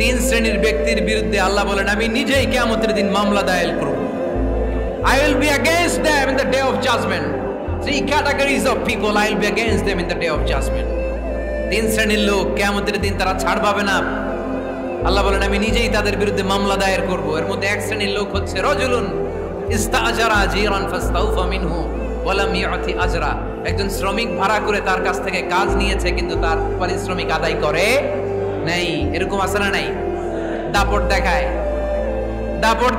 তিন শ্রেণীর ব্যক্তির বিরুদ্ধে আল্লাহ বলেন আমি নিজেই কিয়ামতের দিন মামলা দায়ের করব। I will be against them in the day of judgment. Three categories of people I will be against them in the day of judgment. তিন শ্রেণীর লোক কিয়ামতের দিন তারা ছাড় পাবে না। আল্লাহ বলেন আমি নিজেই তাদের বিরুদ্ধে মামলা দায়ের করব। এর মধ্যে এক শ্রেণীর লোক হচ্ছে রাজুলুন ইস্তাআজারা আজিরান ফাস্তাউফা মিনহু ওয়া লাম ইউতি আজরা। একজন শ্রমিক ভাড়া করে তার কাছ থেকে কাজ নিয়েছে কিন্তু তার পারিশ্রমিক আদায় করে নাই। এরকম আছে না নাই? দাপট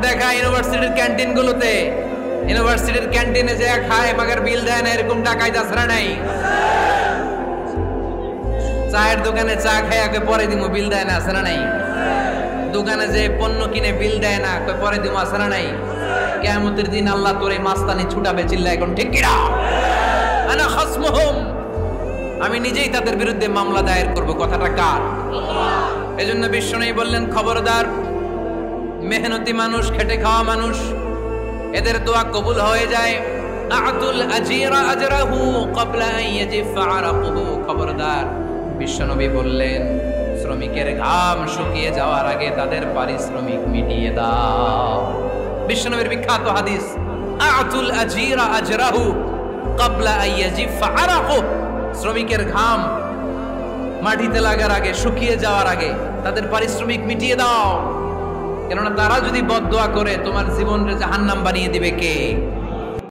দেখায় ইউনিভার্সিটির ক্যান্টিনগুলোতে। ইউনিভার্সিটির ক্যান্টিনে যে খায় মাগার বিল দেয় না, এরকম টাকায় আছে না নাই? চায়ের দোকানে চা খায় আগে পরে দিমু বিল দেয় না, আছে না নাই? দোকানে যে পণ্য কিনে বিল দেয় না পরে দিমু, আছে না নাই? কিয়ামতের দিন আল্লাহ তোরে মাস্তানি ছুটাবে, চিল্লা এখন ঠিক কিনা? আনা খাসমুহুম, আমি নিজেই তাদের বিরুদ্ধে মামলা দায়ের করব। কথাটা কার? এজন্য বিশ্বনবী বললেন খবরদার, মেহনতি মানুষ, খেটে খাওয়া মানুষ, এদের দোয়া কবুল হয়ে যায়। আতুল আজিরা আজরাহু ক্বাবলা আন ইয়াজিফা আরাকুহু। খবরদার, বিশ্বনবী বললেন শ্রমিকের ঘাম শুকিয়ে যাওয়ার আগে তাদের পারিশ্রমিক মিটিয়ে দাও। বিশ্বনবীর বিখ্যাত হাদিস, আতুল আজিরা আজরাহু ক্বাবলা আন ইয়াজিফা আরাকুহু। শ্রমিকের ঘাম মাটিতে লাগার আগে, শুকিয়ে যাওয়ার আগে তাদের পারিশ্রমিক মিটিয়ে দাও। কেননা তারা যদি বদদোয়া করে তোমার জীবনকে জাহান্নাম বানিয়ে দিবে কে?